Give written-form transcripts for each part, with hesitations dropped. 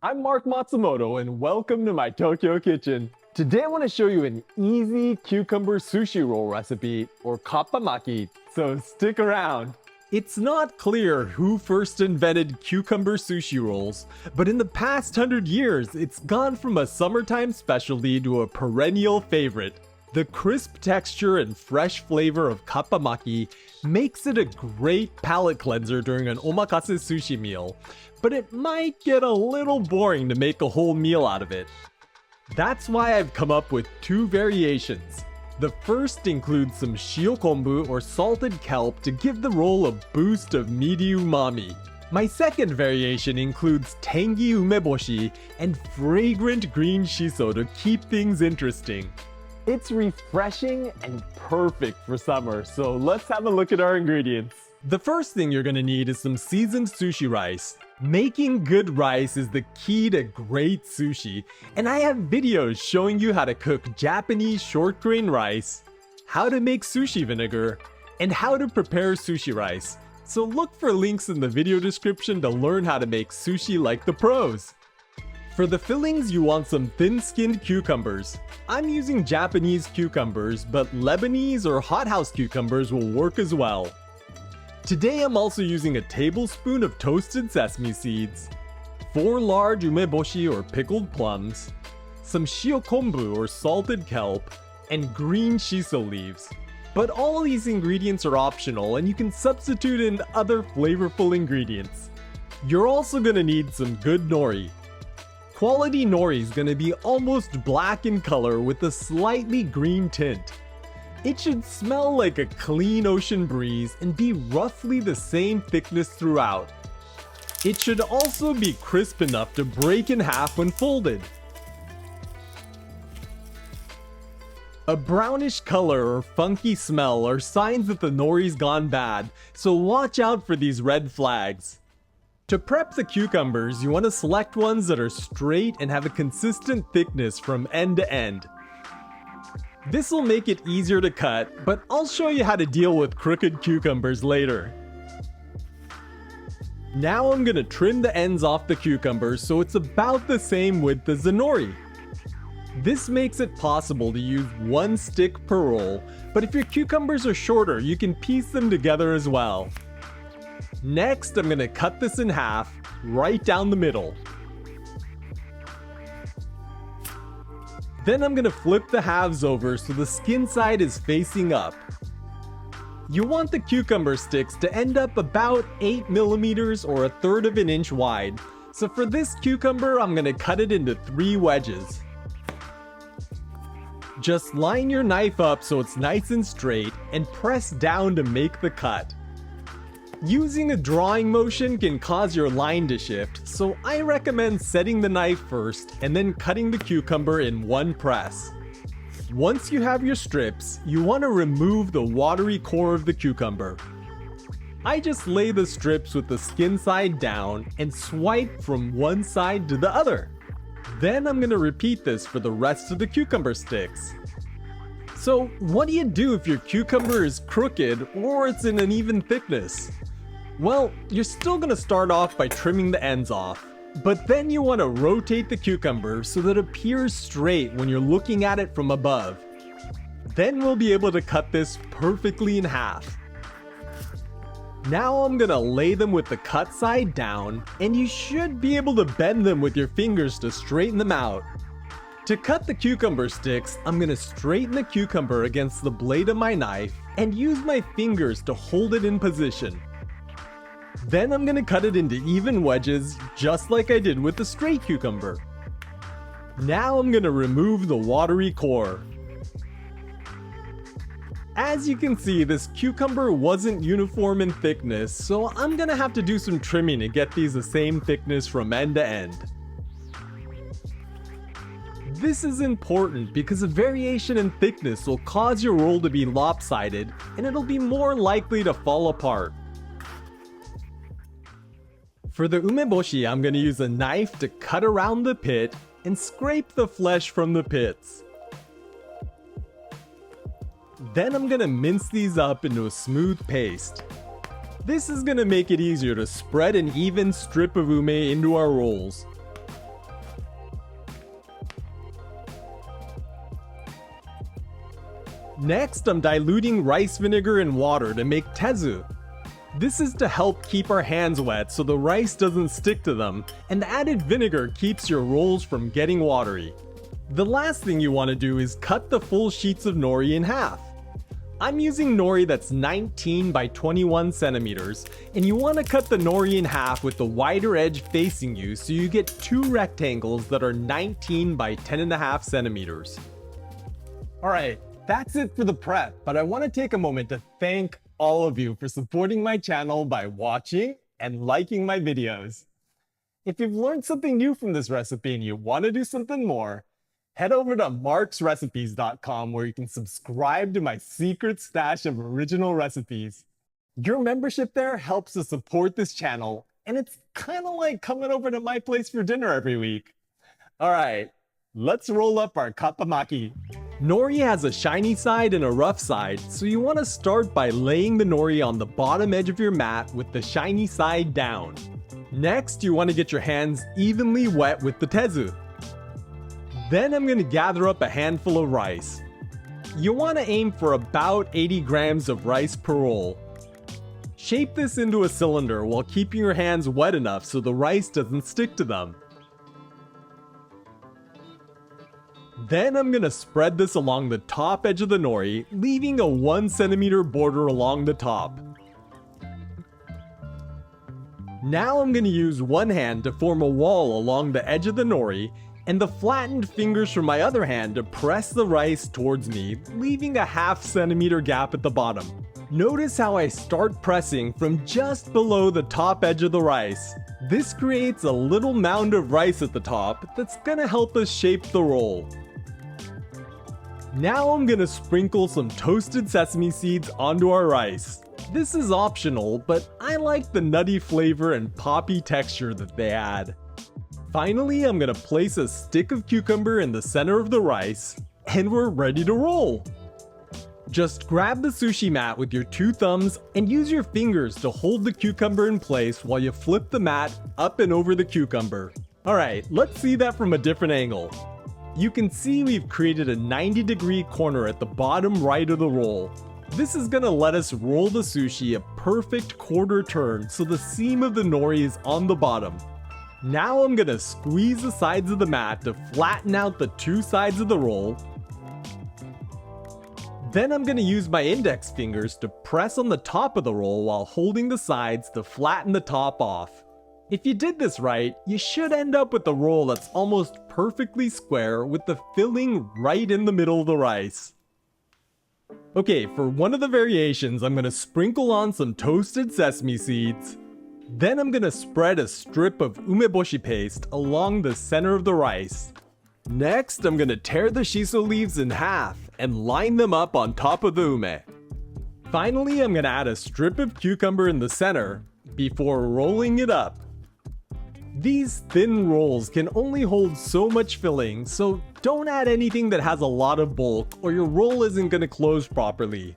I'm Mark Matsumoto and welcome to my Tokyo kitchen. Today I want to show you an easy cucumber sushi roll recipe, or Kappa Maki, so stick around. It's not clear who first invented cucumber sushi rolls, but in the past 100 years, it's gone from a summertime specialty to a perennial favorite. The crisp texture and fresh flavor of Kappa Maki makes it a great palate cleanser during an omakase sushi meal, but it might get a little boring to make a whole meal out of it. That's why I've come up with two variations. The first includes some Shio konbu or salted kelp to give the roll a boost of meaty umami. My second variation includes tangy umeboshi and fragrant green shiso to keep things interesting. It's refreshing and perfect for summer, so let's have a look at our ingredients. The first thing you're gonna need is some seasoned sushi rice. Making good rice is the key to great sushi, and I have videos showing you how to cook Japanese short grain rice, how to make sushi vinegar, and how to prepare sushi rice. So look for links in the video description to learn how to make sushi like the pros. For the fillings, you want some thin-skinned cucumbers. I'm using Japanese cucumbers, but Lebanese or hothouse cucumbers will work as well. Today I'm also using a tablespoon of toasted sesame seeds, 4 large umeboshi or pickled plums, some shio konbu or salted kelp, and green shiso leaves. But all these ingredients are optional and you can substitute in other flavorful ingredients. You're also gonna need some good nori. Quality nori is gonna be almost black in color with a slightly green tint. It should smell like a clean ocean breeze and be roughly the same thickness throughout. It should also be crisp enough to break in half when folded. A brownish color or funky smell are signs that the nori's gone bad, so watch out for these red flags. To prep the cucumbers, you want to select ones that are straight and have a consistent thickness from end to end. This will make it easier to cut, but I'll show you how to deal with crooked cucumbers later. Now I'm gonna trim the ends off the cucumbers so it's about the same width as the nori. This makes it possible to use one stick per roll, but if your cucumbers are shorter, you can piece them together as well. Next, I'm gonna cut this in half, right down the middle. Then I'm gonna flip the halves over so the skin side is facing up. You want the cucumber sticks to end up about 8 millimeters or 1/3 of an inch wide. So for this cucumber, I'm gonna cut it into 3 wedges. Just line your knife up so it's nice and straight and press down to make the cut. Using a drawing motion can cause your line to shift, so I recommend setting the knife first and then cutting the cucumber in one press. Once you have your strips, you want to remove the watery core of the cucumber. I just lay the strips with the skin side down and swipe from one side to the other. Then I'm going to repeat this for the rest of the cucumber sticks. So what do you do if your cucumber is crooked or it's in an even thickness? Well, you're still gonna start off by trimming the ends off, but then you want to rotate the cucumber so that it appears straight when you're looking at it from above. Then we'll be able to cut this perfectly in half. Now I'm gonna lay them with the cut side down, and you should be able to bend them with your fingers to straighten them out. To cut the cucumber sticks, I'm gonna straighten the cucumber against the blade of my knife and use my fingers to hold it in position. Then I'm gonna cut it into even wedges, just like I did with the straight cucumber. Now I'm gonna remove the watery core. As you can see, this cucumber wasn't uniform in thickness, so I'm gonna have to do some trimming to get these the same thickness from end to end. This is important because a variation in thickness will cause your roll to be lopsided, and it'll be more likely to fall apart. For the umeboshi, I'm going to use a knife to cut around the pit and scrape the flesh from the pits. Then I'm going to mince these up into a smooth paste. This is going to make it easier to spread an even strip of ume into our rolls. Next, I'm diluting rice vinegar in water to make tezu. This is to help keep our hands wet so the rice doesn't stick to them, and the added vinegar keeps your rolls from getting watery. The last thing you want to do is cut the full sheets of nori in half. I'm using nori that's 19 by 21 centimeters, and you want to cut the nori in half with the wider edge facing you so you get two rectangles that are 19 by 10.5 centimeters. Alright, that's it for the prep, but I want to take a moment to thank all of you for supporting my channel by watching and liking my videos. If you've learned something new from this recipe and you want to do something more, head over to marksrecipes.com where you can subscribe to my secret stash of original recipes. Your membership there helps to support this channel, and it's kind of like coming over to my place for dinner every week. Alright, let's roll up our Kappa Maki. Nori has a shiny side and a rough side, so you want to start by laying the nori on the bottom edge of your mat with the shiny side down. Next, you want to get your hands evenly wet with the tezu. Then I'm going to gather up a handful of rice. You want to aim for about 80 grams of rice per roll. Shape this into a cylinder while keeping your hands wet enough so the rice doesn't stick to them. Then I'm going to spread this along the top edge of the nori, leaving a 1 centimeter border along the top. Now I'm going to use one hand to form a wall along the edge of the nori, and the flattened fingers from my other hand to press the rice towards me, leaving a ½ centimeter gap at the bottom. Notice how I start pressing from just below the top edge of the rice. This creates a little mound of rice at the top that's gonna help us shape the roll. Now I'm gonna sprinkle some toasted sesame seeds onto our rice. This is optional, but I like the nutty flavor and poppy texture that they add. Finally, I'm gonna place a stick of cucumber in the center of the rice, and we're ready to roll. Just grab the sushi mat with your 2 thumbs and use your fingers to hold the cucumber in place while you flip the mat up and over the cucumber. Alright, let's see that from a different angle. You can see we've created a 90-degree corner at the bottom right of the roll. This is gonna let us roll the sushi a perfect quarter turn so the seam of the nori is on the bottom. Now I'm gonna squeeze the sides of the mat to flatten out the 2 sides of the roll. Then I'm gonna use my index fingers to press on the top of the roll while holding the sides to flatten the top off. If you did this right, you should end up with a roll that's almost perfectly square with the filling right in the middle of the rice. Okay, for one of the variations, I'm gonna sprinkle on some toasted sesame seeds. Then I'm gonna spread a strip of umeboshi paste along the center of the rice. Next, I'm gonna tear the shiso leaves in half and line them up on top of the ume. Finally, I'm gonna add a strip of cucumber in the center before rolling it up. These thin rolls can only hold so much filling, so don't add anything that has a lot of bulk or your roll isn't gonna close properly.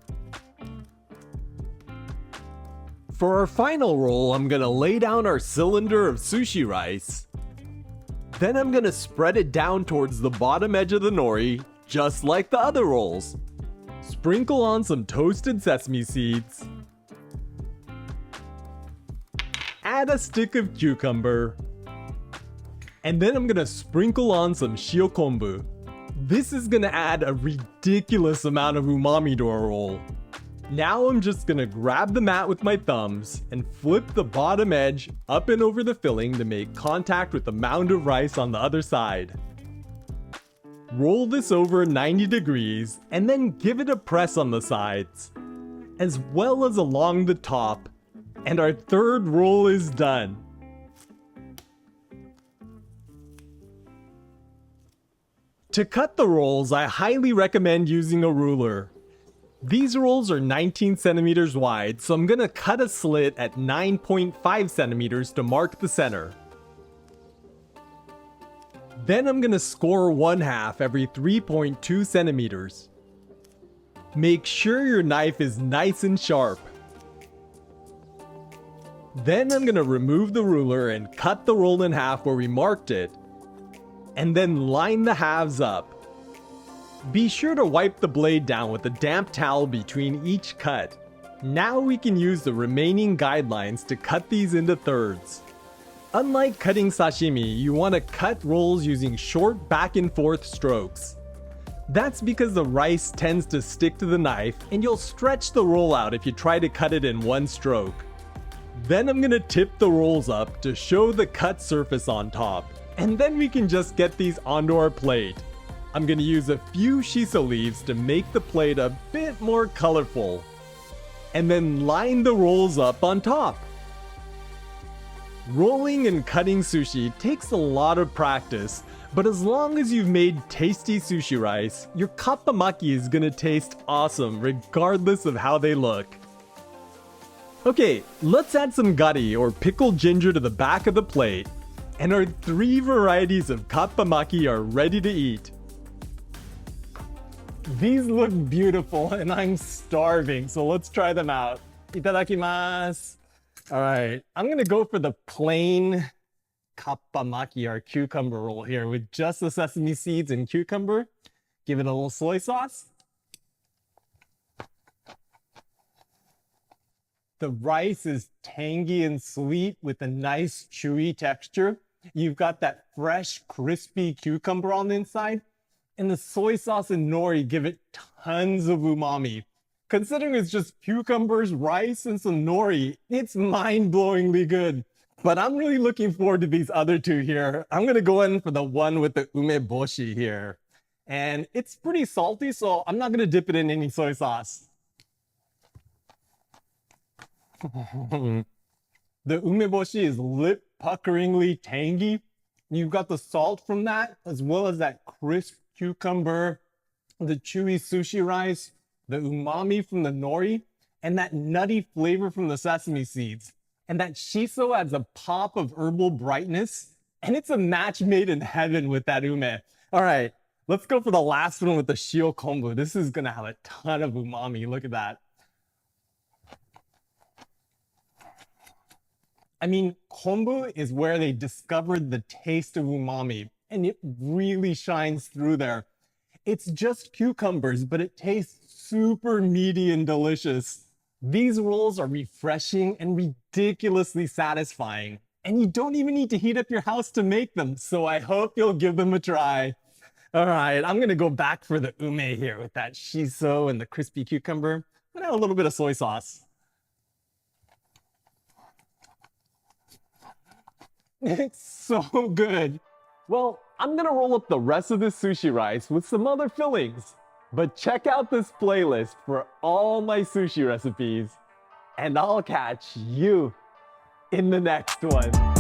For our final roll, I'm gonna lay down our cylinder of sushi rice. Then I'm gonna spread it down towards the bottom edge of the nori, just like the other rolls. Sprinkle on some toasted sesame seeds. Add a stick of cucumber. And then I'm gonna sprinkle on some Shio konbu. This is gonna add a ridiculous amount of umami to our roll. Now I'm just gonna grab the mat with my thumbs and flip the bottom edge up and over the filling to make contact with the mound of rice on the other side. Roll this over 90 degrees and then give it a press on the sides, as well as along the top, and our third roll is done. To cut the rolls, I highly recommend using a ruler. These rolls are 19 centimeters wide, so I'm gonna cut a slit at 9.5 centimeters to mark the center. Then I'm gonna score 1/2 every 3.2 centimeters. Make sure your knife is nice and sharp. Then I'm gonna remove the ruler and cut the roll in half where we marked it, and then line the halves up. Be sure to wipe the blade down with a damp towel between each cut. Now we can use the remaining guidelines to cut these into thirds. Unlike cutting sashimi, you want to cut rolls using short back and forth strokes. That's because the rice tends to stick to the knife and you'll stretch the roll out if you try to cut it in one stroke. Then I'm gonna tip the rolls up to show the cut surface on top. And then we can just get these onto our plate. I'm gonna use a few shiso leaves to make the plate a bit more colorful. And then line the rolls up on top. Rolling and cutting sushi takes a lot of practice, but as long as you've made tasty sushi rice, your Kappa Maki is gonna taste awesome regardless of how they look. Okay, let's add some gari or pickled ginger to the back of the plate, and our 3 varieties of Kappa Maki are ready to eat. These look beautiful and I'm starving, so let's try them out. Itadakimasu. All right, I'm gonna go for the plain Kappa Maki, our cucumber roll here, with just the sesame seeds and cucumber. Give it a little soy sauce. The rice is tangy and sweet with a nice chewy texture. You've got that fresh, crispy cucumber on the inside. And the soy sauce and nori give it tons of umami. Considering it's just cucumbers, rice, and some nori, it's mind-blowingly good. But I'm really looking forward to these other 2 here. I'm gonna go in for the one with the umeboshi here. And it's pretty salty, so I'm not gonna dip it in any soy sauce. The umeboshi is lip-puckeringly tangy. You've got the salt from that, as well as that crisp cucumber, the chewy sushi rice, the umami from the nori, and that nutty flavor from the sesame seeds. And that shiso adds a pop of herbal brightness, and it's a match made in heaven with that ume. All right, let's go for the last one with the Shio konbu. This is gonna have a ton of umami, look at that. I mean, konbu is where they discovered the taste of umami, and it really shines through there. It's just cucumbers, but it tastes super meaty and delicious. These rolls are refreshing and ridiculously satisfying, and you don't even need to heat up your house to make them, so I hope you'll give them a try. All right, I'm gonna go back for the ume here with that shiso and the crispy cucumber, and add a little bit of soy sauce. It's so good. Well, I'm gonna roll up the rest of this sushi rice with some other fillings. But check out this playlist for all my sushi recipes. And I'll catch you in the next one.